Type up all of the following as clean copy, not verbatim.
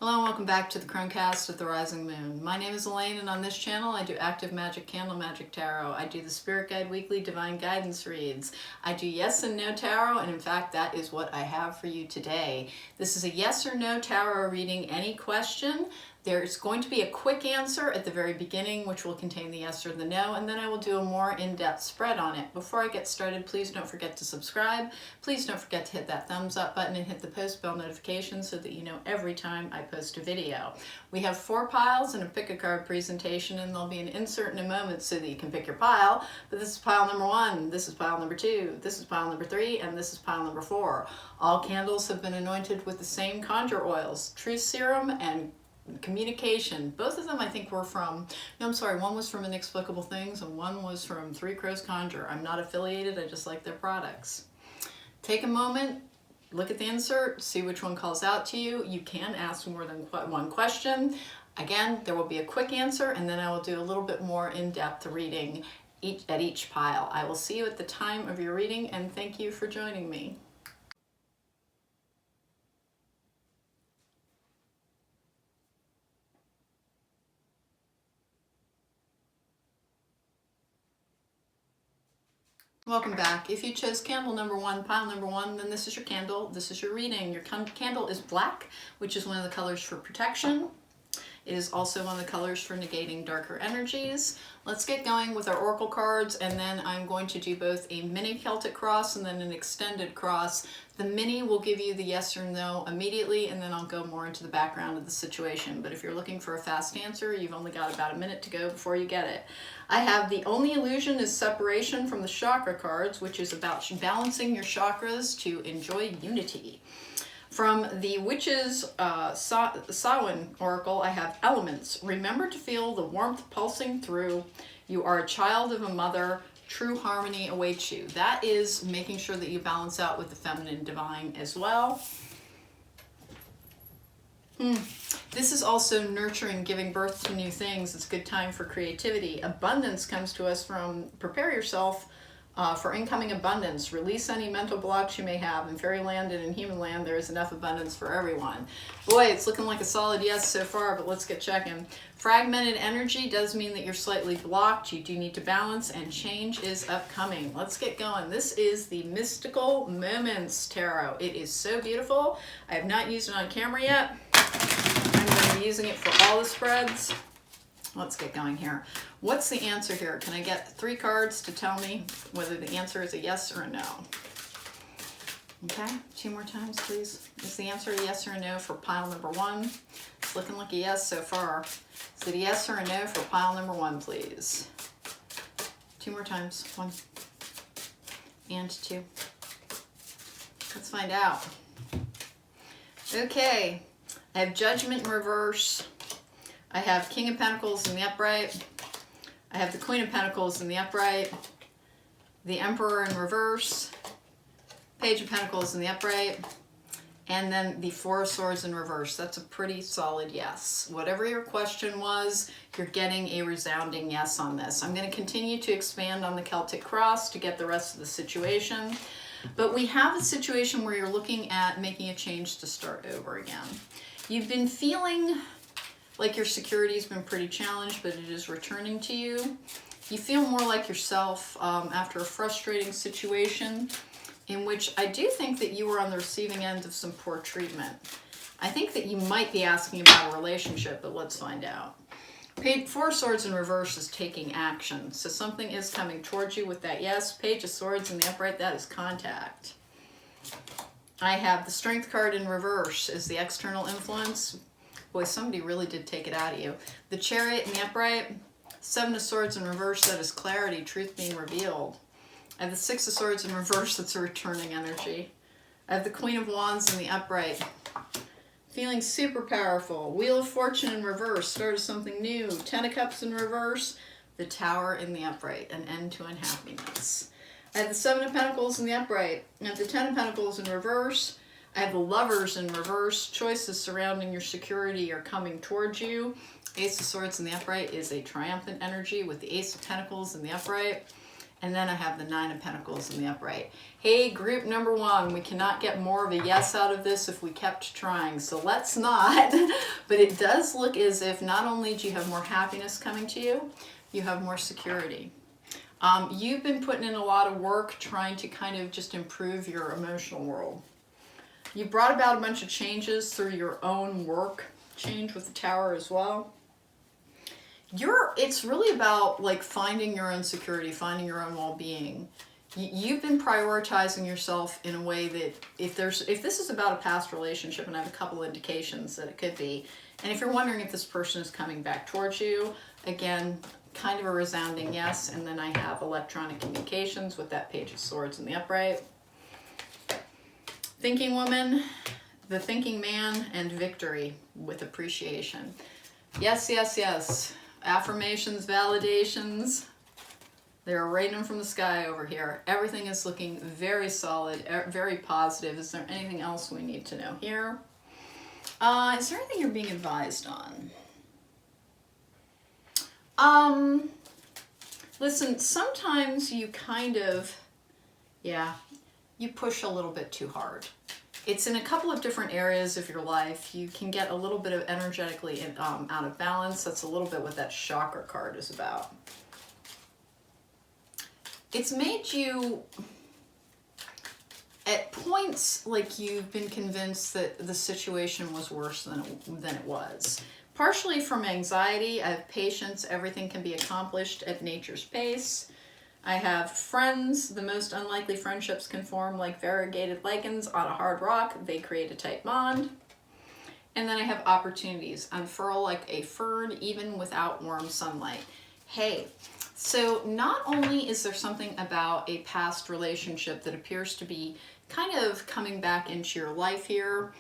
Hello and welcome back to the cronecast of the Rising Moon. My name is Elaine, and on this channel I do active magic, candle magic tarot. I do the Spirit Guide Weekly Divine Guidance reads. I do yes and no tarot, and in fact that is what I have for you today. This is a yes or no tarot reading. Any question? There's going to be a quick answer at the very beginning, which will contain the yes or the no, and then I will do a more in-depth spread on it. Before I get started, please don't forget to subscribe. Please don't forget to hit that thumbs up button and hit the post bell notification so that you know every time I post a video. We have 4 piles and a pick a card presentation, and there'll be an insert in a moment so that you can pick your pile. But this is pile number 1, this is pile number 2, this is pile number 3, and this is pile number 4. All candles have been anointed with the same conjure oils, Truth Serum and Communication. Both of them I think were from, no, I'm sorry, one was from Inexplicable Things and one was from Three Crows Conjure. I'm not affiliated, I just like their products. Take a moment, look at the insert, see which one calls out to you. You can ask more than one question. Again, there will be a quick answer, and then I will do a little bit more in-depth reading at each pile. I will see you at the time of your reading, and thank you for joining me. Welcome back. If you chose candle number 1, pile number 1, then this is your candle. This is your reading. Your candle is black, which is one of the colors for protection. It is also one of the colors for negating darker energies. Let's get going with our oracle cards, and then I'm going to do both a mini Celtic cross and then an extended cross. The mini will give you the yes or no immediately, and then I'll go more into the background of the situation. But if you're looking for a fast answer, you've only got about a minute to go before you get it. I have the only illusion is separation from the chakra cards, which is about balancing your chakras to enjoy unity. From the Witch's Samhain Oracle, I have elements. Remember to feel the warmth pulsing through. You are a child of a mother. True harmony awaits you. That is making sure that you balance out with the feminine divine as well. This is also nurturing, giving birth to new things. It's a good time for creativity. Abundance comes to us from prepare yourself for incoming abundance. Release any mental blocks you may have. In fairyland and in human land, there is enough abundance for everyone. Boy, it's looking like a solid yes so far, but let's get checking. Fragmented energy does mean that you're slightly blocked. You do need to balance, and change is upcoming. Let's get going. This is the Mystical Moments Tarot. It is so beautiful. I have not used it on camera yet. I'm going to be using it for all the spreads. Let's get going here. What's the answer here? Can I get 3 cards to tell me whether the answer is a yes or a no? Okay, 2 more times, please. Is the answer a yes or a no for pile number 1? It's looking like a yes so far. Is it a yes or a no for pile number 1, please? 2 more times. 1 and 2. Let's find out. Okay, I have Judgment in reverse. I have King of Pentacles in the upright. I have the Queen of Pentacles in the upright. The Emperor in reverse. Page of Pentacles in the upright. And then the 4 of Swords in reverse. That's a pretty solid yes. Whatever your question was, you're getting a resounding yes on this. I'm going to continue to expand on the Celtic cross to get the rest of the situation. But we have a situation where you're looking at making a change to start over again. You've been feeling like your security's been pretty challenged, but it is returning to you. You feel more like yourself after a frustrating situation in which I do think that you were on the receiving end of some poor treatment. I think that you might be asking about a relationship, but let's find out. 4 of Swords in reverse is taking action. So something is coming towards you with that yes. Page of Swords in the upright, that is contact. I have the Strength card in reverse is the external influence. Boy, somebody really did take it out of you. The Chariot in the upright. 7 of Swords in reverse, that is clarity, truth being revealed. I have the 6 of Swords in reverse, that's a returning energy. I have the Queen of Wands in the upright. Feeling super powerful. Wheel of Fortune in reverse, start of something new. 10 of Cups in reverse. The Tower in the upright, an end to unhappiness. I have the 7 of Pentacles in the upright. I have the 10 of Pentacles in reverse. I have the Lovers in reverse. Choices surrounding your security are coming towards you. Ace of Swords in the upright is a triumphant energy with the Ace of Pentacles in the upright. And then I have the Nine of Pentacles in the upright. Hey, group number one, we cannot get more of a yes out of this if we kept trying, so let's not. But it does look as if not only do you have more happiness coming to you, you have more security. You've been putting in a lot of work trying to kind of just improve your emotional world. You brought about a bunch of changes through your own work, change with the Tower as well. It's really about like finding your own security, finding your own well-being. You've been prioritizing yourself in a way that if this is about a past relationship, and I have a couple indications that it could be, and if you're wondering if this person is coming back towards you, again, kind of a resounding yes. And then I have electronic communications with that Page of Swords in the upright. Thinking woman, the thinking man, and victory with appreciation. Yes, yes, yes. Affirmations, validations. They're raining from the sky over here. Everything is looking very solid, very positive. Is there anything else we need to know here? Is there anything you're being advised on? Listen, sometimes you kind of, you push a little bit too hard. It's in a couple of different areas of your life. You can get a little bit of energetically out of balance. That's a little bit what that chakra card is about. It's made you, at points, like you've been convinced that the situation was worse than it was. Partially from anxiety. I have patience. Everything can be accomplished at nature's pace. I have friends. The most unlikely friendships can form like variegated lichens on a hard rock. They create a tight bond. And then I have opportunities. Unfurl like a fern even without warm sunlight. Hey, so not only is there something about a past relationship that appears to be kind of coming back into your life here,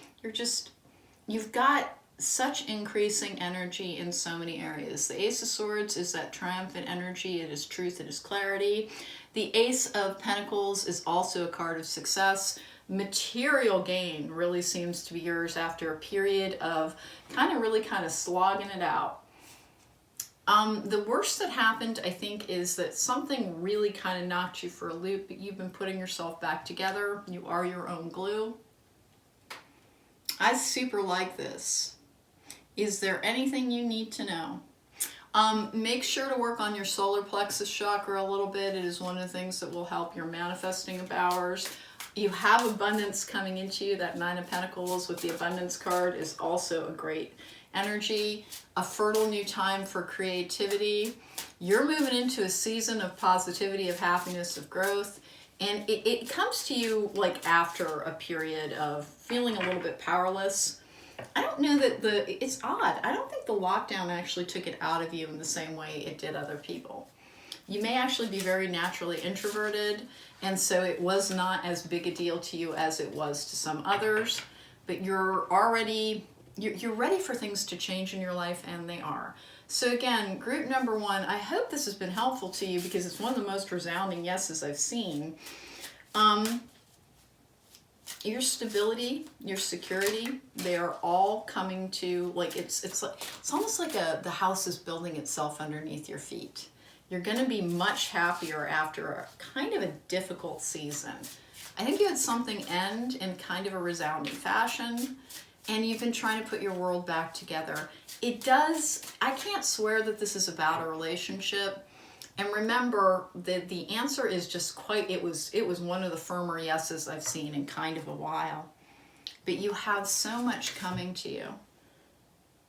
you've got such increasing energy in so many areas. The Ace of Swords is that triumphant energy. It is truth. It is clarity. The Ace of Pentacles is also a card of success. Material gain really seems to be yours after a period of kind of slogging it out. The worst that happened, I think, is that something really kind of knocked you for a loop, but you've been putting yourself back together. You are your own glue. I super like this. Is there anything you need to know? Make sure to work on your solar plexus chakra a little bit. It is one of the things that will help your manifesting powers. You have abundance coming into you. That Nine of Pentacles with the abundance card is also a great energy. A fertile new time for creativity. You're moving into a season of positivity, of happiness, of growth. And it comes to you like after a period of feeling a little bit powerless. I don't know that it's odd. I don't think the lockdown actually took it out of you in the same way it did other people. You may actually be very naturally introverted, and so it was not as big a deal to you as it was to some others, but you're ready for things to change in your life, and they are. So again, group number one, I hope this has been helpful to you because it's one of the most resounding yeses I've seen. Your stability, your security, they are all coming to, like, it's almost like the house is building itself underneath your feet. You're going to be much happier after a kind of a difficult season. I think you had something end in kind of a resounding fashion, and you've been trying to put your world back together. I can't swear that this is about a relationship. And remember that the answer is just it was one of the firmer yeses I've seen in kind of a while. But you have so much coming to you.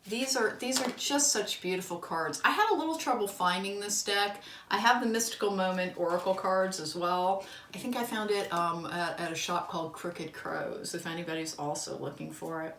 These are just such beautiful cards. I had a little trouble finding this deck. I have the Mystical Moment Oracle cards as well. I think I found it at a shop called Crooked Crows, if anybody's also looking for it.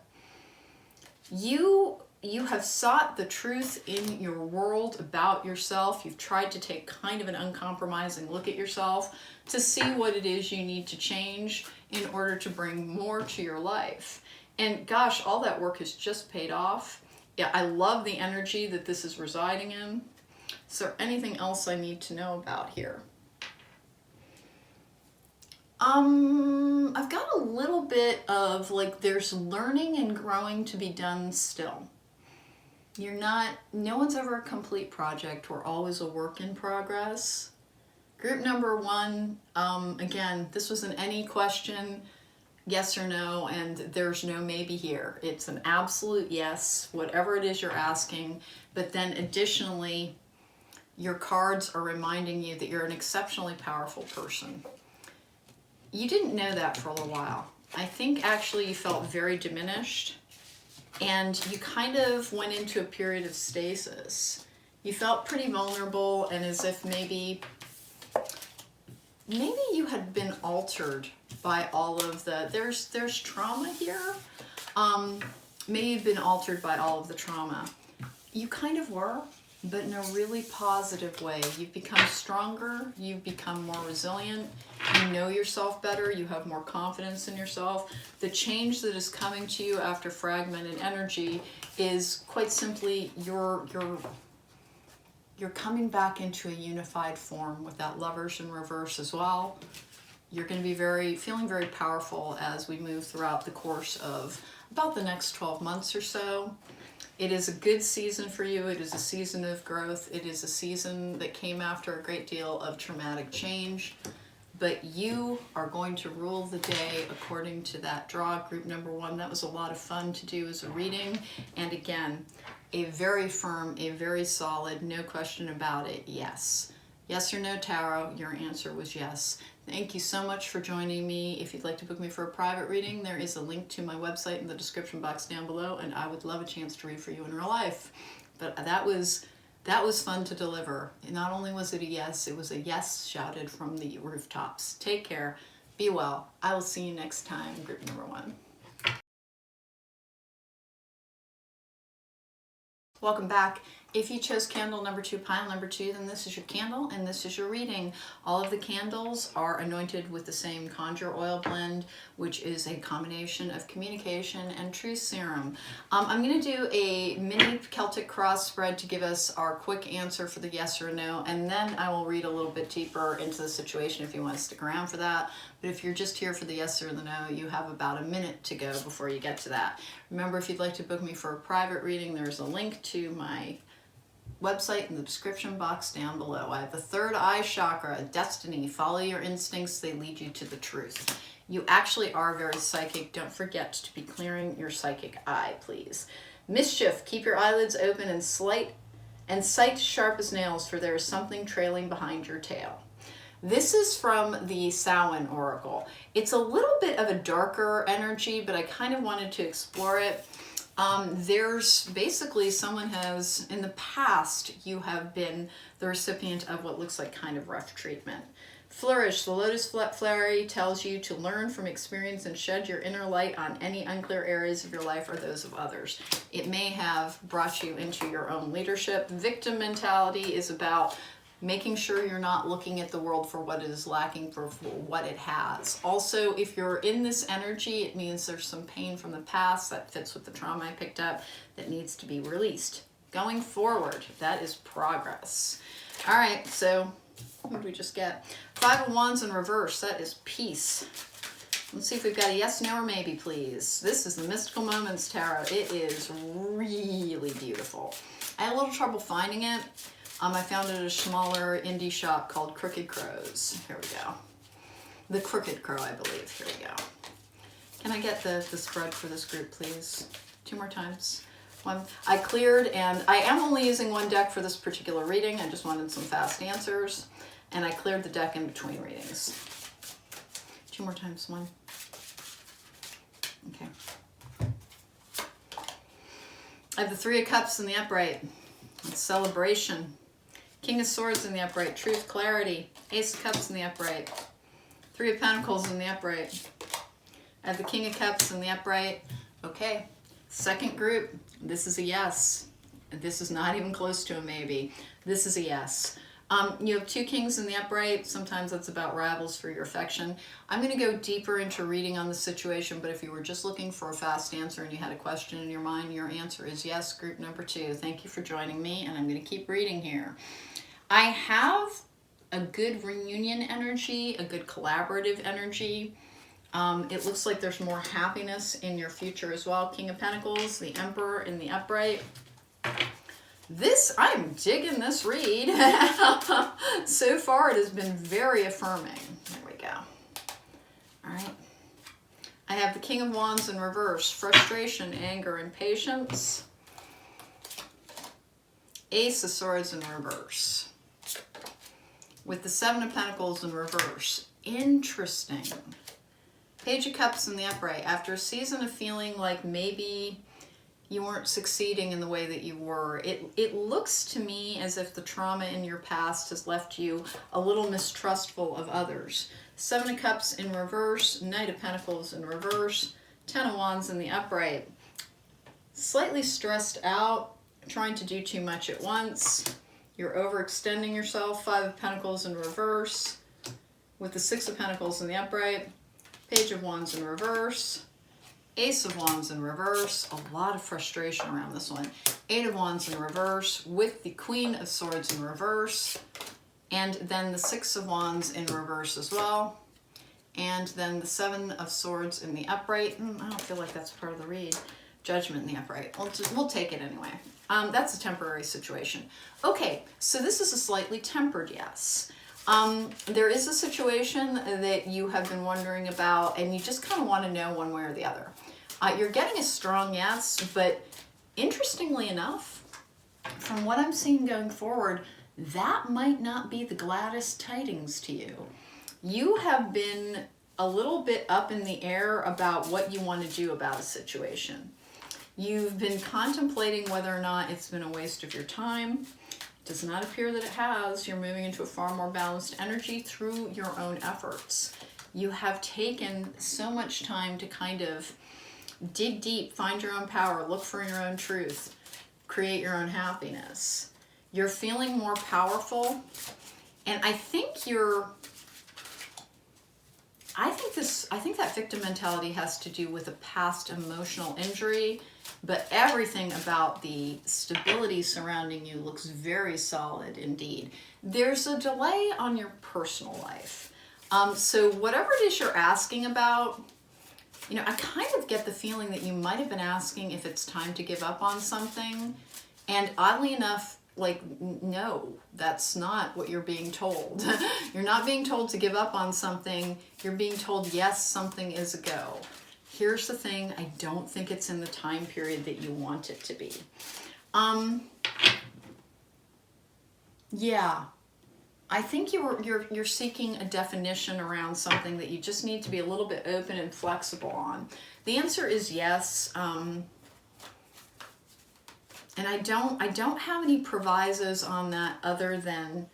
You have sought the truth in your world about yourself. You've tried to take kind of an uncompromising look at yourself to see what it is you need to change in order to bring more to your life. And gosh, all that work has just paid off. Yeah, I love the energy that this is residing in. Is there anything else I need to know about here? I've got a little bit of like there's learning and growing to be done still. No one's ever a complete project. We're always a work in progress. Group number one, again, this was an any question, yes or no, and there's no maybe here. It's an absolute yes, whatever it is you're asking. But then additionally, your cards are reminding you that you're an exceptionally powerful person. You didn't know that for a little while. I think actually you felt very diminished, and you kind of went into a period of stasis. You felt pretty vulnerable, and as if maybe you had been altered by all of the, there's trauma here. Maybe you've been altered by all of the trauma. You kind of were, but in a really positive way. You've become stronger, you've become more resilient, you know yourself better, you have more confidence in yourself. The change that is coming to you after fragmented energy is quite simply you're coming back into a unified form with that Lovers in reverse as well. You're going to be feeling very powerful as we move throughout the course of about the next 12 months or so. It is a good season for you. It is a season of growth. It is a season that came after a great deal of traumatic change. But you are going to rule the day according to that draw. Group number one, that was a lot of fun to do as a reading. And again, a very firm, a very solid, no question about it, yes. Yes or no, tarot, your answer was yes. Thank you so much for joining me. If you'd like to book me for a private reading, there is a link to my website in the description box down below, and I would love a chance to read for you in real life. But that was fun to deliver. Not only was it a yes, it was a yes shouted from the rooftops. Take care. Be well. I will see you next time, group number one. Welcome back. If you chose candle number 2, pile number 2, then this is your candle and this is your reading. All of the candles are anointed with the same conjure oil blend, which is a combination of communication and truth serum. I'm going to do a mini Celtic cross spread to give us our quick answer for the yes or no, and then I will read a little bit deeper into the situation if you want to stick around for that. But if you're just here for the yes or the no, you have about a minute to go before you get to that. Remember, if you'd like to book me for a private reading, there's a link to my website in the description box down below. I have the third eye chakra, destiny. Follow your instincts, they lead you to the truth. You actually are very psychic. Don't forget to be clearing your psychic eye, please. Mischief, keep your eyelids open and sight sharp as nails, for there is something trailing behind your tail. This is from the Samhain Oracle. It's a little bit of a darker energy, but I kind of wanted to explore it. There's basically someone has, in the past, you have been the recipient of what looks like kind of rough treatment. Flourish, the Lotus Flare tells you to learn from experience and shed your inner light on any unclear areas of your life or those of others. It may have brought you into your own leadership. Victim mentality is about making sure you're not looking at the world for what it is lacking, for what it has. Also, if you're in this energy, it means there's some pain from the past that fits with the trauma I picked up that needs to be released. Going forward, that is progress. All right, so what did we just get? 5 of Wands in reverse, that is peace. Let's see if we've got a yes, no, or maybe, please. This is the Mystical Moments Tarot. It is really beautiful. I had a little trouble finding it. I found it at a smaller indie shop called Crooked Crows. Here we go. The Crooked Crow, I believe. Here we go. Can I get the spread for this group, please? 2 more times. One. I cleared, and I am only using one deck for this particular reading. I just wanted some fast answers, and I cleared the deck in between readings. 2 more times. 1. Okay. I have the 3 of Cups in the upright. It's celebration. King of Swords in the upright, truth, clarity. Ace of Cups in the upright. 3 of Pentacles in the upright. I have the King of Cups in the upright. Okay, second group, this is a yes. This is not even close to a maybe. This is a yes. You have 2 kings in the upright. Sometimes that's about rivals for your affection. I'm going to go deeper into reading on the situation, but if you were just looking for a fast answer and you had a question in your mind, your answer is yes, group number 2. Thank you for joining me, and I'm going to keep reading here. I have a good reunion energy, a good collaborative energy. It looks like there's more happiness in your future as well. King of Pentacles, the Emperor in the upright. I'm digging this read. So far it has been very affirming. There we go. All right. I have the King of Wands in reverse, frustration, anger, impatience. Ace of Swords in reverse. With the Seven of Pentacles in reverse. Interesting. Page of Cups in the upright. After a season of feeling like maybe you weren't succeeding in the way that you were, it looks to me as if the trauma in your past has left you a little mistrustful of others. Seven of Cups in reverse, Knight of Pentacles in reverse, Ten of Wands in the upright. Slightly stressed out, trying to do too much at once. You're overextending yourself. Five of Pentacles in reverse, with the Six of Pentacles in the upright, Page of Wands in reverse, Ace of Wands in reverse, a lot of frustration around this one. Eight of Wands in reverse, with the Queen of Swords in reverse, and then the Six of Wands in reverse as well, and then the Seven of Swords in the upright. I don't feel like that's part of the read. Judgment in the upright. We'll take it anyway. That's a temporary situation. Okay, so this is a slightly tempered yes. There is a situation that you have been wondering about, and you just kind of want to know one way or the other. You're getting a strong yes, but interestingly enough, from what I'm seeing going forward, that might not be the gladdest tidings to you. You have been a little bit up in the air about what you want to do about a situation. You've been contemplating whether or not it's been a waste of your time. Does not appear that it has. You're moving into a far more balanced energy through your own efforts. You have taken so much time to kind of dig deep, find your own power, look for your own truth, create your own happiness. You're feeling more powerful, and I think that victim mentality has to do with a past emotional injury, but everything about the stability surrounding you looks very solid indeed. There's a delay on your personal life. So whatever it is you're asking about, I kind of get the feeling that you might have been asking if it's time to give up on something. And oddly enough, no, that's not what you're being told. You're not being told to give up on something. You're being told, yes, something is a go. Here's the thing, I don't think it's in the time period that you want it to be. Yeah, I think you're seeking a definition around something that you just need to be a little bit open and flexible on. The answer is yes. And I don't have any provisos on that other than,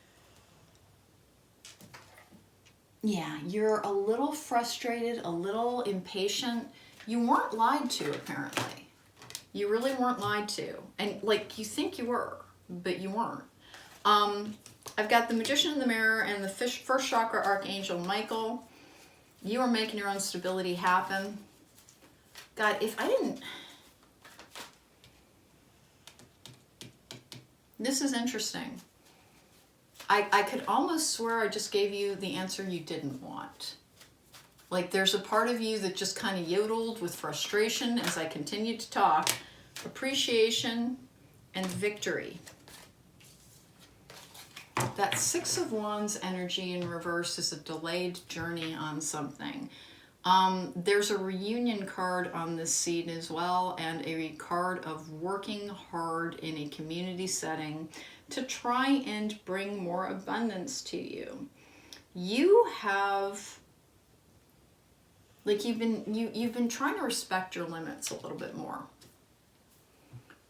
yeah, you're a little frustrated, a little impatient. You weren't lied to, apparently. You really weren't lied to. And you think you were, but you weren't. I've got the Magician in the Mirror and the first chakra Archangel Michael. You are making your own stability happen. God, if I didn't... This is interesting. I could almost swear I just gave you the answer you didn't want. There's a part of you that just kind of yodeled with frustration as I continued to talk. Appreciation and victory. That Six of Wands energy in reverse is a delayed journey on something. There's a reunion card on this seed as well, and a card of working hard in a community setting to try and bring more abundance to you. You have, you've been trying to respect your limits a little bit more.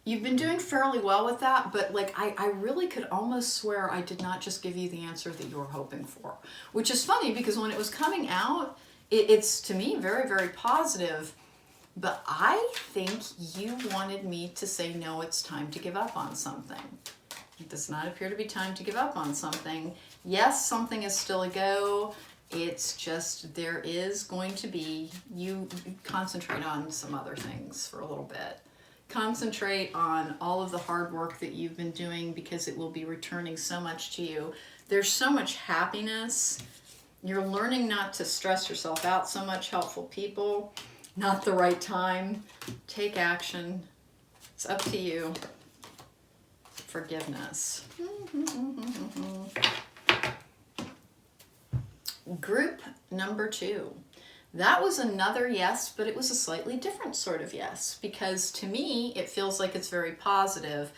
You've been doing fairly well with that, but I really could almost swear I did not just give you the answer that you were hoping for, which is funny because when it was coming out, it's to me very, very positive, but I think you wanted me to say, no, it's time to give up on something. It does not appear to be time to give up on something. Yes, something is still a go. It's just there is going to be, you concentrate on some other things for a little bit. Concentrate on all of the hard work that you've been doing because it will be returning so much to you. There's so much happiness. You're learning not to stress yourself out so much. Helpful people, not the right time. Take action. It's up to you. forgiveness. Group number 2. That was another yes, but it was a slightly different sort of yes, because to me, it feels like it's very positive.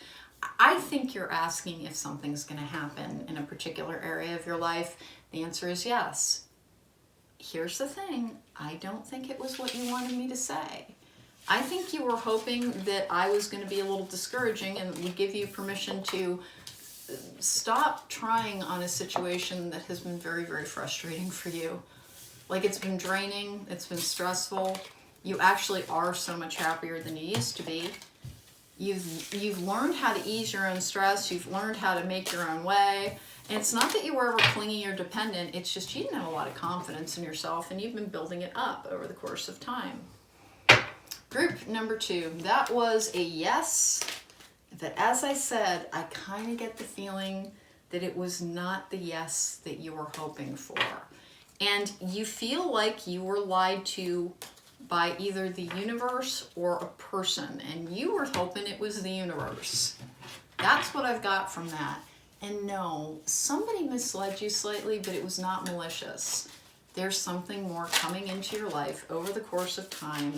I think you're asking if something's going to happen in a particular area of your life. The answer is yes. Here's the thing. I don't think it was what you wanted me to say. I think you were hoping that I was going to be a little discouraging and would give you permission to stop trying on a situation that has been very, very frustrating for you. Like, it's been draining, it's been stressful. You actually are so much happier than you used to be. You've learned how to ease your own stress, you've learned how to make your own way. And it's not that you were ever clingy or dependent, it's just you didn't have a lot of confidence in yourself, and you've been building it up over the course of time. Group number 2, that was a yes, but as I said, I kind of get the feeling that it was not the yes that you were hoping for. And you feel like you were lied to by either the universe or a person, and you were hoping it was the universe. That's what I've got from that. And no, somebody misled you slightly, but it was not malicious. There's something more coming into your life over the course of time,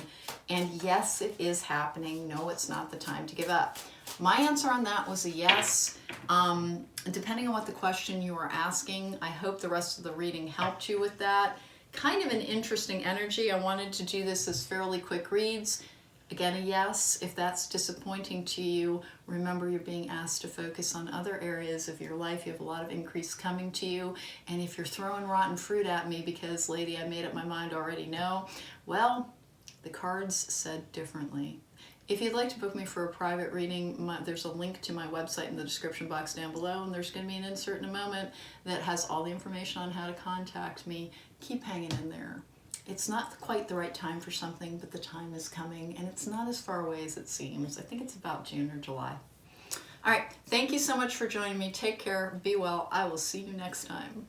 and yes, it is happening. No, it's not the time to give up. My answer on that was a yes. Depending on what the question you were asking, I hope the rest of the reading helped you with that. Kind of an interesting energy. I wanted to do this as fairly quick reads. Again, a yes. If that's disappointing to you, remember you're being asked to focus on other areas of your life. You have a lot of increase coming to you. And if you're throwing rotten fruit at me because, lady, I made up my mind already, no, well, the cards said differently. If you'd like to book me for a private reading, there's a link to my website in the description box down below, and there's going to be an insert in a moment that has all the information on how to contact me. Keep hanging in there. It's not quite the right time for something, but the time is coming, and it's not as far away as it seems. I think it's about June or July. All right, thank you so much for joining me. Take care, be well. I will see you next time.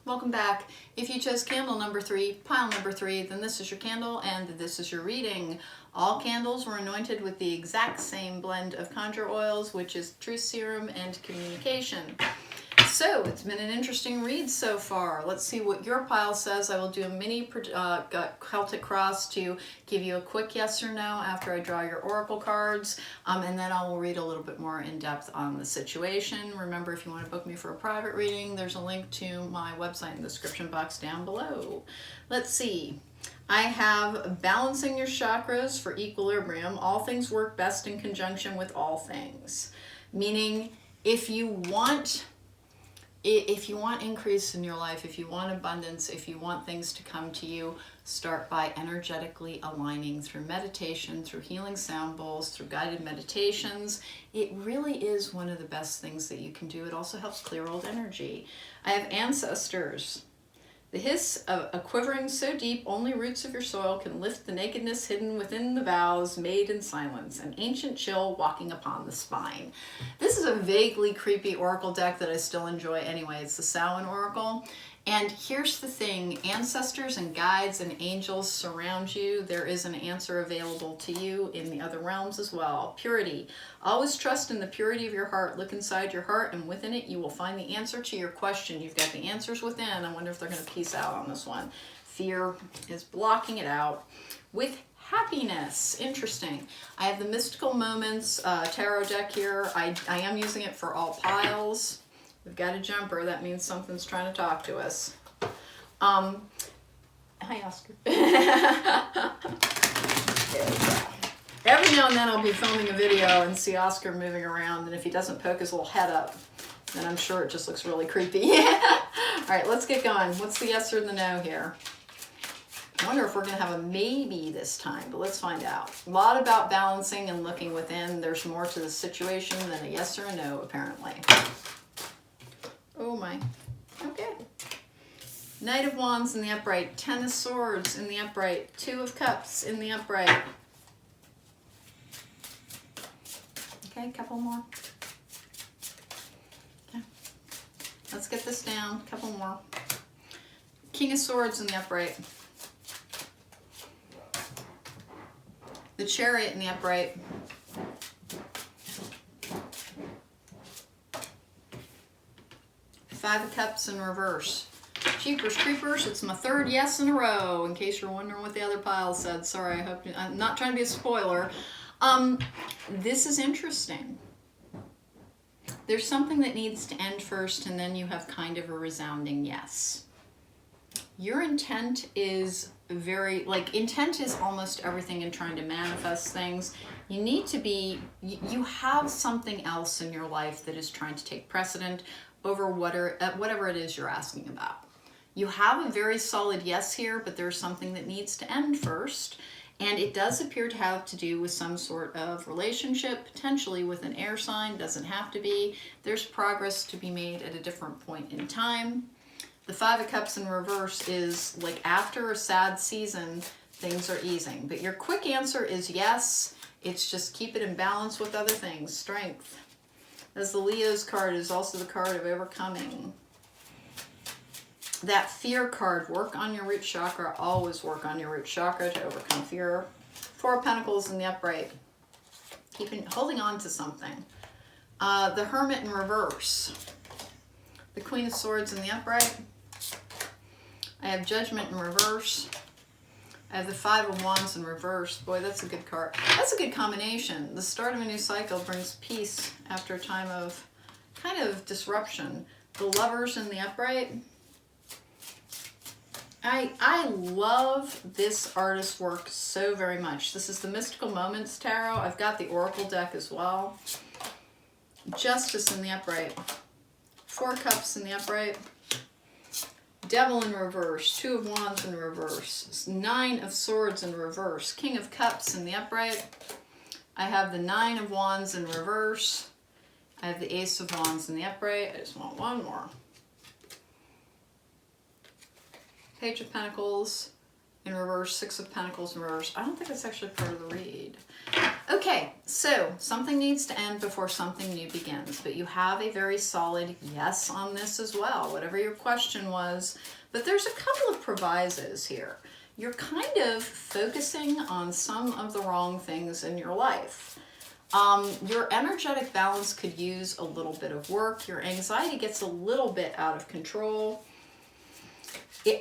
Welcome back. If you chose candle number 3, pile number 3, then this is your candle and this is your reading. All candles were anointed with the exact same blend of conjure oils, which is truth serum and communication. So it's been an interesting read so far. Let's see what your pile says. I will do a mini Celtic cross to give you a quick yes or no after I draw your oracle cards, and then I will read a little bit more in depth on the situation. Remember, if you want to book me for a private reading, there's a link to my website in the description box down below. Let's see. I have balancing your chakras for equilibrium. All things work best in conjunction with all things. Meaning, if you want increase in your life, if you want abundance, if you want things to come to you, start by energetically aligning through meditation, through healing sound bowls, through guided meditations. It really is one of the best things that you can do. It also helps clear old energy. I have ancestors. The hiss of a quivering so deep, only roots of your soil can lift the nakedness hidden within the vows made in silence, an ancient chill walking upon the spine. This is a vaguely creepy oracle deck that I still enjoy anyway. It's the Samhain Oracle. And here's the thing, ancestors and guides and angels surround you. There is an answer available to you in the other realms as well. Purity. Always trust in the purity of your heart. Look inside your heart, and within it you will find the answer to your question. You've got the answers within. I wonder if they're going to peace out on this one. Fear is blocking it out. With happiness. Interesting. I have the Mystical Moments tarot deck here. I am using it for all piles. We've got a jumper. That means something's trying to talk to us. Hi, Oscar. Every now and then I'll be filming a video and see Oscar moving around, and if he doesn't poke his little head up, then I'm sure it just looks really creepy. All right, let's get going. What's the yes or the no here? I wonder if we're going to have a maybe this time, but let's find out. A lot about balancing and looking within. There's more to the situation than a yes or a no, apparently. Oh my. Okay. Knight of Wands in the upright. 10 of Swords in the upright. 2 of Cups in the upright. Okay, a couple more. Okay. Let's get this down. A couple more. King of Swords in the upright. the Chariot in the upright, Five of Cups in reverse. Jeepers Creepers, it's my third yes in a row, in case you're wondering what the other pile said. Sorry, I'm not trying to be a spoiler. This is interesting. There's something that needs to end first, and then you have kind of a resounding yes. Your intent is very, like, intent is almost everything in trying to manifest things. You need to be, you have something else in your life that is trying to take precedent over whatever it is you're asking about. You have a very solid yes here, but there's something that needs to end first. And it does appear to have to do with some sort of relationship, potentially with an air sign, doesn't have to be. There's progress to be made at a different point in time. The Five of Cups in reverse is like after a sad season, things are easing. But your quick answer is yes. It's just keep it in balance with other things. Strength. As the Leo's card is also the card of overcoming. That fear card, work on your root chakra. Always work on your root chakra to overcome fear. Four of Pentacles in the upright. Holding on to something. The Hermit in reverse. The Queen of Swords in the upright. I have Judgment in reverse. I have the Five of Wands in reverse. Boy, that's a good card. That's a good combination. The start of a new cycle brings peace after a time of kind of disruption. The Lovers in the upright. I love this artist's work so very much. This is the Mystical Moments Tarot. I've got the Oracle deck as well. Justice in the upright. Four Cups in the upright. Devil in reverse. Two of Wands in reverse. Nine of Swords in reverse. King of Cups in the upright. I have the Nine of Wands in reverse. I have the Ace of Wands in the upright. I just want one more. Page of Pentacles in reverse, Six of Pentacles in reverse. I don't think it's actually part of the read. Okay, so something needs to end before something new begins, but you have a very solid yes on this as well, whatever your question was. But there's a couple of provisos here. You're kind of focusing on some of the wrong things in your life. Your energetic balance could use a little bit of work. Your anxiety gets a little bit out of control.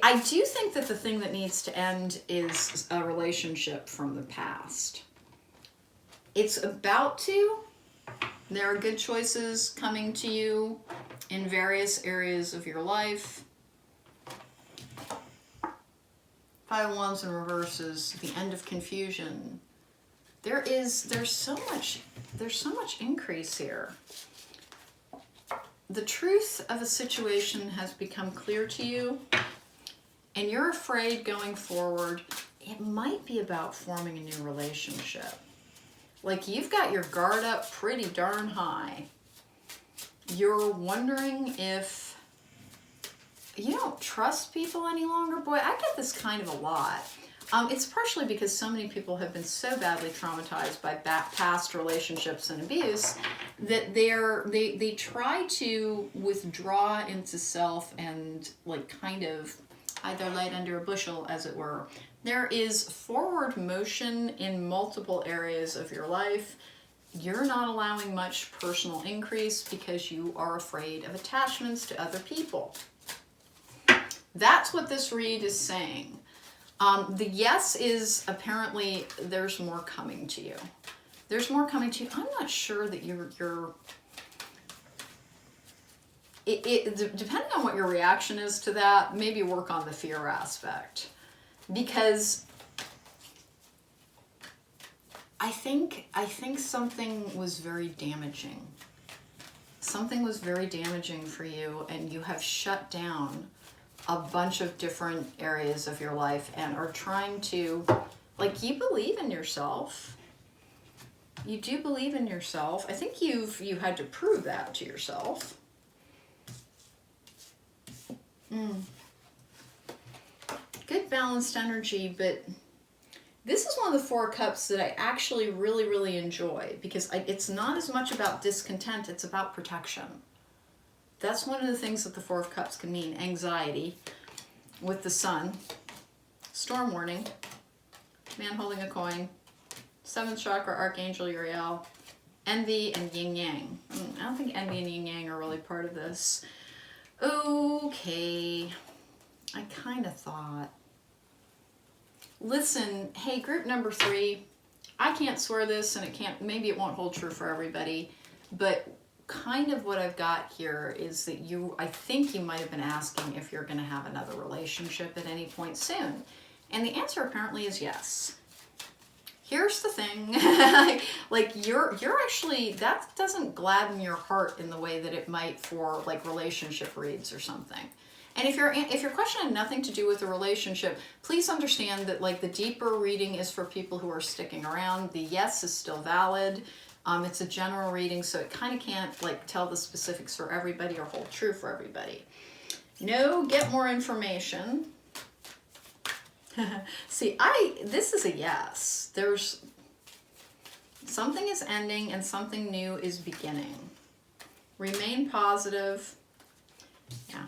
I do think that the thing that needs to end is a relationship from the past. It's about to. There are good choices coming to you in various areas of your life. Five of Wands in reverse is the end of confusion. There's so much increase here. The truth of a situation has become clear to you, and you're afraid going forward, it might be about forming a new relationship. Like you've got your guard up pretty darn high. You're wondering if you don't trust people any longer. Boy, I get this kind of a lot. It's partially because so many people have been so badly traumatized by past relationships and abuse that they try to withdraw into self and like kind of hide their light under a bushel, as it were. There is forward motion in multiple areas of your life. You're not allowing much personal increase because you are afraid of attachments to other people. That's what this read is saying. The yes is apparently there's more coming to you. There's more coming to you. I'm not sure that depending on what your reaction is to that, maybe work on the fear aspect. Because I think something was very damaging. Something was very damaging for you, and you have shut down a bunch of different areas of your life and are trying to, like, you believe in yourself. You do believe in yourself. I think you had to prove that to yourself. Good balanced energy, but this is one of the Four Cups that I actually really, really enjoy because it's not as much about discontent, it's about protection. That's one of the things that the Four of Cups can mean. Anxiety with the Sun, storm warning, man holding a coin, 7th chakra, Archangel Uriel. Envy and yin yang. I don't think envy and yin yang are really part of this. Okay. I kind of thought. Listen, hey, group number 3, I can't swear this, and maybe it won't hold true for everybody, but kind of what I've got here is that I think you might have been asking if you're going to have another relationship at any point soon. And the answer apparently is yes. Here's the thing, like you're actually, that doesn't gladden your heart in the way that it might for like relationship reads or something. And if your question had nothing to do with the relationship, please understand that like the deeper reading is for people who are sticking around. The yes is still valid. It's a general reading, so it kind of can't like tell the specifics for everybody or hold true for everybody. No, get more information. See, this is a yes. There's something is ending and something new is beginning. Remain positive. Yeah.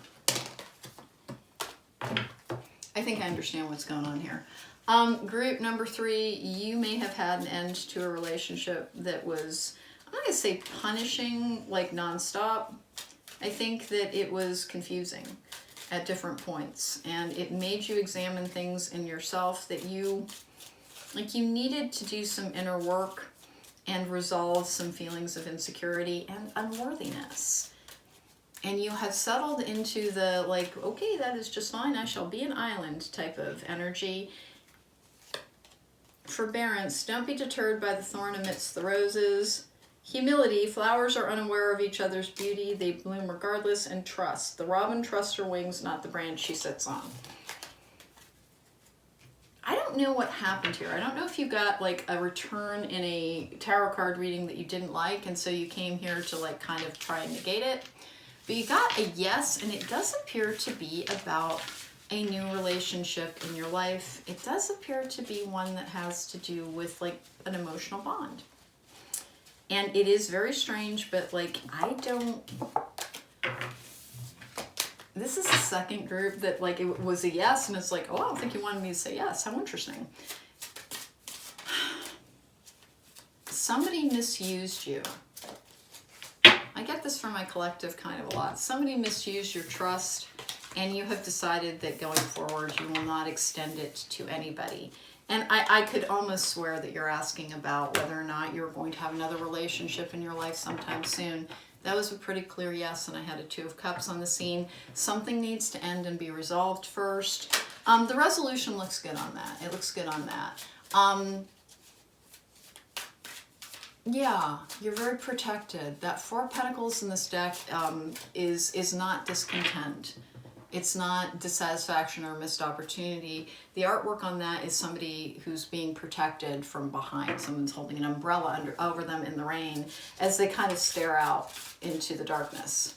I think I understand what's going on here. Group number 3, you may have had an end to a relationship that was, I'm not going to say punishing like nonstop. I think that it was confusing at different points, and it made you examine things in yourself that you needed to do some inner work and resolve some feelings of insecurity and unworthiness. And you have settled into the like, okay, that is just fine, I shall be an island type of energy. Forbearance, don't be deterred by the thorn amidst the roses. Humility, flowers are unaware of each other's beauty, they bloom regardless. And trust, the robin trusts her wings, not the branch she sits on. I don't know what happened here. I don't know if you got like a return in a tarot card reading that you didn't like, and so you came here to like kind of try and negate it. But you got a yes, and it does appear to be about a new relationship in your life. It does appear to be one that has to do with like an emotional bond. And it is very strange, but like, this is the second group that like, it was a yes, and it's like, oh, I don't think you wanted me to say yes. How interesting. Somebody misused you. I get this from my collective kind of a lot. Somebody misused your trust, and you have decided that going forward, you will not extend it to anybody. And I could almost swear that you're asking about whether or not you're going to have another relationship in your life sometime soon. That was a pretty clear yes, and I had a 2 of Cups on the scene. Something needs to end and be resolved first. The resolution looks good on that. It looks good on that. Yeah, you're very protected. That 4 of Pentacles in this deck is not discontent. It's not dissatisfaction or missed opportunity. The artwork on that is somebody who's being protected from behind. Someone's holding an umbrella over them in the rain as they kind of stare out into the darkness.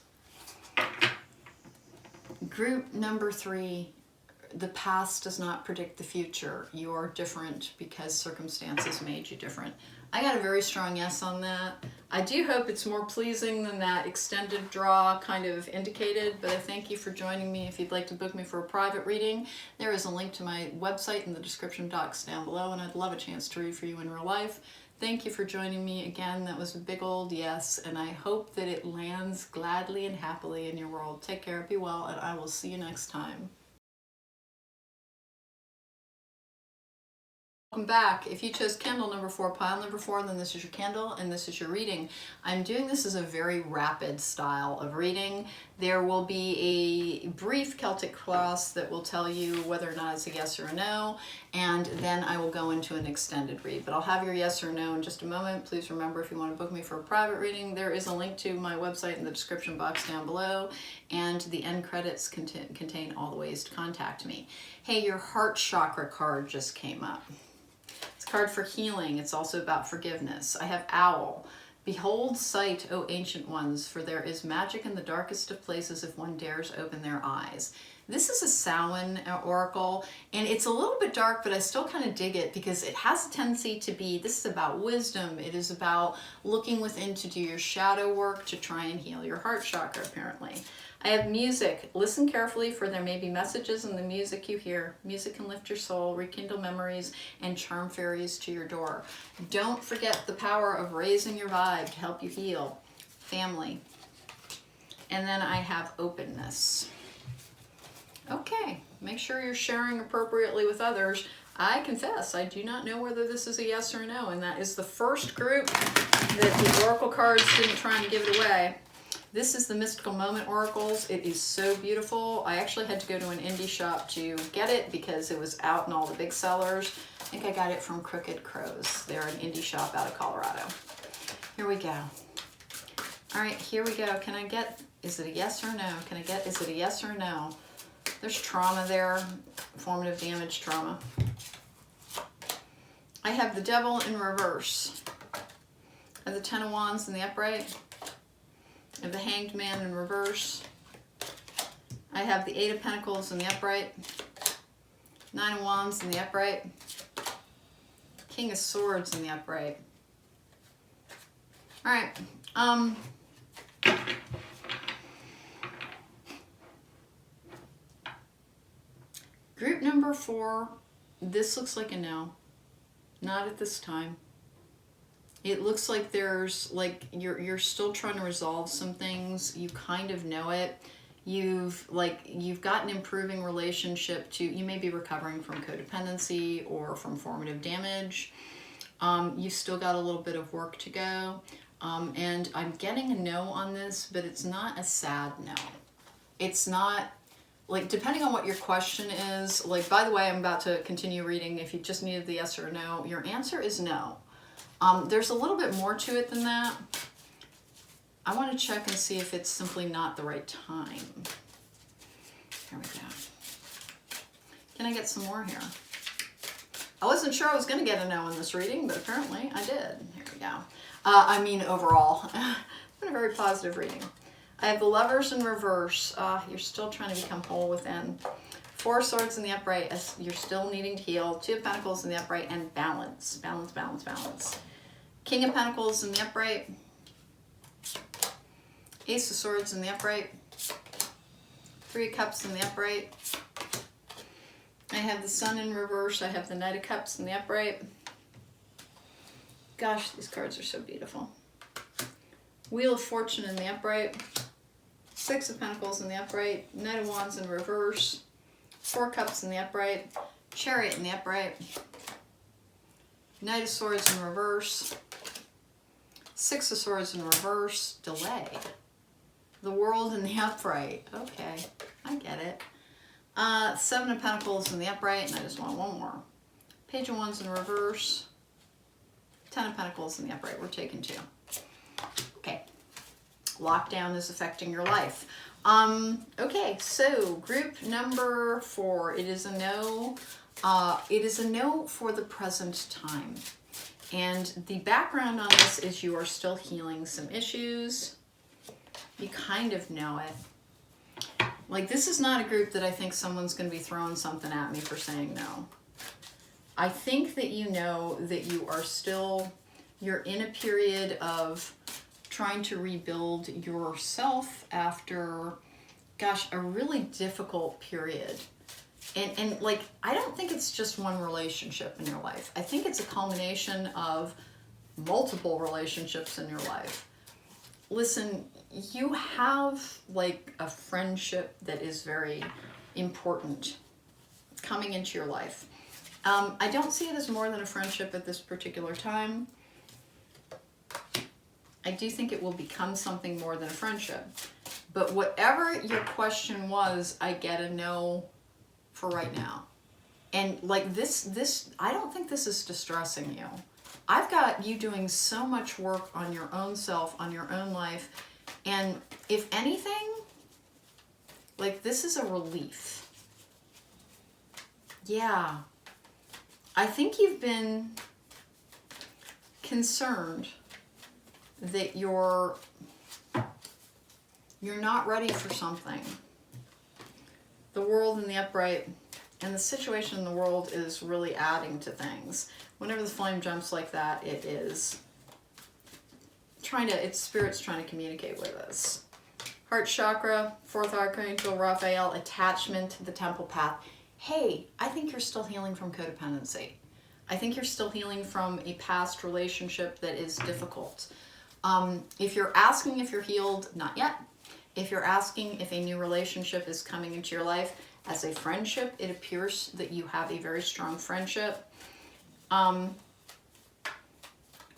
Group number 3, the past does not predict the future. You are different because circumstances made you different. I got a very strong yes on that. I do hope it's more pleasing than that extended draw kind of indicated, but I thank you for joining me. If you'd like to book me for a private reading, there is a link to my website in the description box down below, and I'd love a chance to read for you in real life. Thank you for joining me again. That was a big old yes, and I hope that it lands gladly and happily in your world. Take care, be well, and I will see you next time. Welcome back. If you chose candle number 4, pile number 4, then this is your candle and this is your reading. I'm doing this as a very rapid style of reading. There will be a brief Celtic cross that will tell you whether or not it's a yes or a no, and then I will go into an extended read. But I'll have your yes or no in just a moment. Please remember, if you want to book me for a private reading, there is a link to my website in the description box down below, and the end credits contain all the ways to contact me. Hey, your heart chakra card just came up. It's a card for healing. It's also about forgiveness. I have Owl. Behold sight, O ancient ones, for there is magic in the darkest of places if one dares open their eyes. This is a Samhain oracle, and it's a little bit dark, but I still kind of dig it because it has a tendency to be, this is about wisdom. It is about looking within to do your shadow work to try and heal your heart chakra, apparently. I have music. Listen carefully, for there may be messages in the music you hear. Music can lift your soul, rekindle memories, and charm fairies to your door. Don't forget the power of raising your vibe to help you heal. Family. And then I have openness. Okay, make sure you're sharing appropriately with others. I confess, I do not know whether this is a yes or a no, and that is the first group that the Oracle cards didn't try and give it away. This is the Mystical Moment Oracles. It is so beautiful. I actually had to go to an indie shop to get it because it was out in all the big sellers. I think I got it from Crooked Crows. They're an indie shop out of Colorado. Here we go. All right, here we go. Can I get, is it a yes or no? Can I get, is it a yes or no? There's trauma there, formative damage trauma. I have the Devil in reverse. I have the Ten of Wands in the upright. I have the Hanged Man in reverse. I have the Eight of Pentacles in the upright. Nine of Wands in the upright. King of Swords in the upright. All right. Group number 4. This looks like a no. Not at this time. It looks like there's, like, you're still trying to resolve some things. You kind of know it. You've got an improving relationship to, you may be recovering from codependency or from formative damage. You've still got a little bit of work to go. And I'm getting a no on this, but it's not a sad no. It's not, like, depending on what your question is, like, by the way, I'm about to continue reading. If you just needed the yes or no, your answer is no. There's a little bit more to it than that. I want to check and see if it's simply not the right time. Here we go. Can I get some more here? I wasn't sure I was going to get a no in this reading, but apparently I did. Here we go. I mean, overall, it's been a very positive reading. I have the Lovers in reverse. You're still trying to become whole within. Four of Swords in the upright, as you're still needing to heal. Two of Pentacles in the upright, and balance. Balance, balance, balance. King of Pentacles in the upright. Ace of Swords in the upright. Three of Cups in the upright. I have the Sun in reverse. I have the Knight of Cups in the upright. Gosh, these cards are so beautiful. Wheel of Fortune in the upright. Six of Pentacles in the upright. Knight of Wands in reverse. Four Cups in the upright. Chariot in the upright. Knight of Swords in reverse. Six of Swords in reverse. Delay. The World in the upright. Okay, I get it. Seven of Pentacles in the upright, and I just want one more. Page of Wands in reverse. Ten of Pentacles in the upright. We're taking 2. Okay. Lockdown is affecting your life. Okay, so group number 4. It is a no. It is a no for the present time. And the background on this is you are still healing some issues. You kind of know it. Like, this is not a group that I think someone's going to be throwing something at me for saying no. I think that you know that you are still, you're in a period of trying to rebuild yourself after, gosh, a really difficult period. And like, I don't think it's just one relationship in your life. I think it's a culmination of multiple relationships in your life. Listen, you have like a friendship that is very important coming into your life. I don't see it as more than a friendship at this particular time. I do think it will become something more than a friendship. But whatever your question was, I get a no for right now. And like this, I don't think this is distressing you. I've got you doing so much work on your own self, on your own life. And if anything, like, this is a relief. Yeah. I think you've been concerned that you're not ready for something. The World in the upright, and the situation in the world is really adding to things. Whenever the flame jumps like that, it is trying to, it's Spirit's trying to communicate with us. Heart chakra, 4th Archangel Raphael, attachment to the temple path. Hey, I think you're still healing from codependency. I think you're still healing from a past relationship that is difficult. If you're asking if you're healed, not yet. If you're asking if a new relationship is coming into your life as a friendship, it appears that you have a very strong friendship.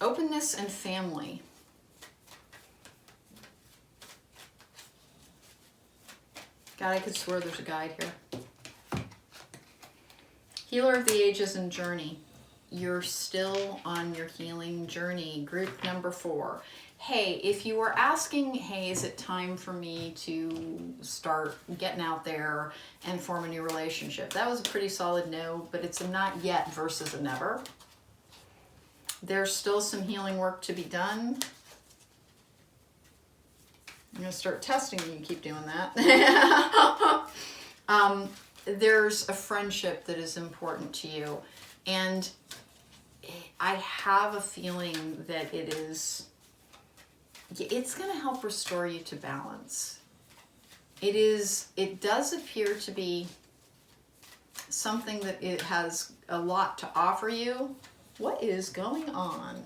Openness and family. God, I could swear there's a guide here. Healer of the ages and journey. You're still on your healing journey. Group number 4. Hey, if you were asking, hey, is it time for me to start getting out there and form a new relationship? That was a pretty solid no, but it's a not yet versus a never. There's still some healing work to be done. I'm going to start testing you. Keep doing that. There's a friendship that is important to you. And I have a feeling that it's going to help restore you to balance. It does appear to be something that it has a lot to offer you. What is going on?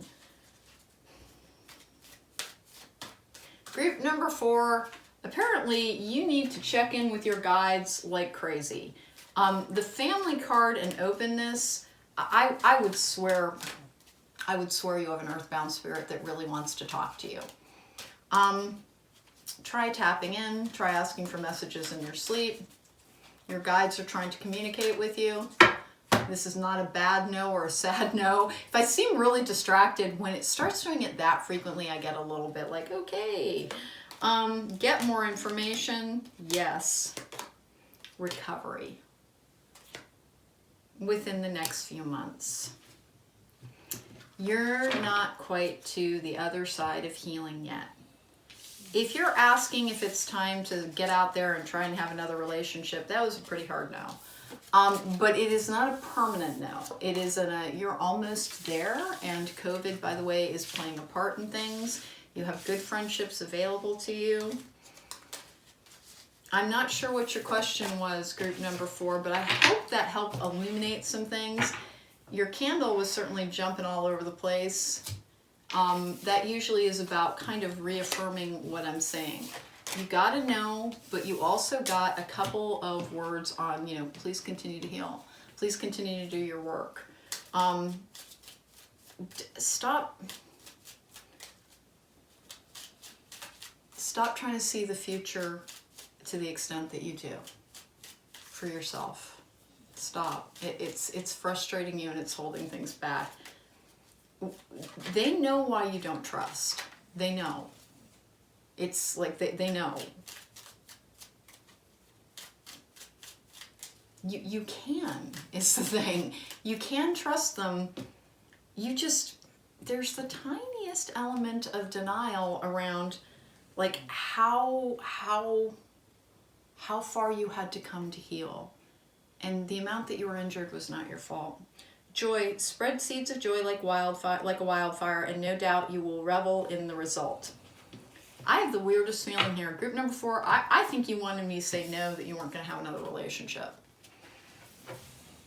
Group number 4, apparently you need to check in with your guides like crazy. The family card and openness, I would swear you have an earthbound spirit that really wants to talk to you. Try tapping in, try asking for messages in your sleep. Your guides are trying to communicate with you. This is not a bad no or a sad no. If I seem really distracted, when it starts doing it that frequently, I get a little bit like, okay. Get more information. Yes. Recovery. Within the next few months. You're not quite to the other side of healing yet. If you're asking if it's time to get out there and try and have another relationship, that was a pretty hard no. But it is not a permanent no. It is you're almost there, and COVID, by the way, is playing a part in things. You have good friendships available to you. I'm not sure what your question was, group number 4, but I hope that helped illuminate some things. Your candle was certainly jumping all over the place. That usually is about kind of reaffirming what I'm saying. You got to know, but you also got a couple of words on, please continue to heal. Please continue to do your work. Stop trying to see the future to the extent that you do for yourself. Stop. It's frustrating you and it's holding things back. They know why you don't trust. They know. It's like they know. You can, is the thing. You can trust them. There's the tiniest element of denial around like how far you had to come to heal. And the amount that you were injured was not your fault. Joy, spread seeds of joy like a wildfire, and no doubt you will revel in the result. I have the weirdest feeling here. Group number 4, I think you wanted me to say no, that you weren't going to have another relationship.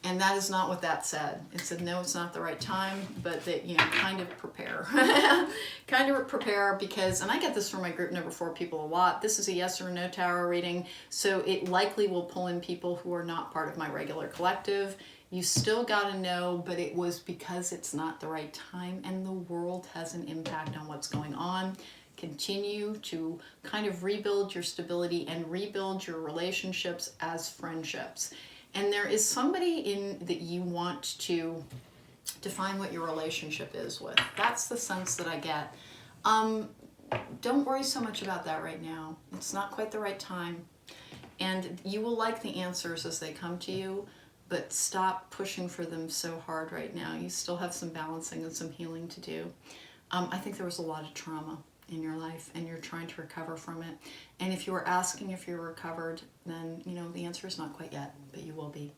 And that is not what that said. It said, no, it's not the right time, but that, kind of prepare. Kind of prepare because, and I get this from my group number 4 people a lot, this is a yes or no tarot reading, so it likely will pull in people who are not part of my regular collective. You still got to know, but it was because it's not the right time and the world has an impact on what's going on. Continue to kind of rebuild your stability and rebuild your relationships as friendships. And there is somebody that you want to define what your relationship is with. That's the sense that I get. Don't worry so much about that right now. It's not quite the right time. And you will like the answers as they come to you, but stop pushing for them so hard right now. You still have some balancing and some healing to do. I think there was a lot of trauma in your life and you're trying to recover from it. And if you were asking if you're recovered, then the answer is not quite yet, but you will be.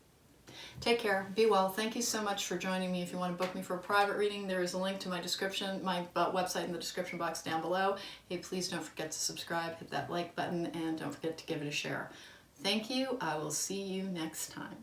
Take care. Be well. Thank you so much for joining me. If you want to book me for a private reading, there is a link to my description, my website in the description box down below. Hey, please don't forget to subscribe, hit that like button, and don't forget to give it a share. Thank you. I will see you next time.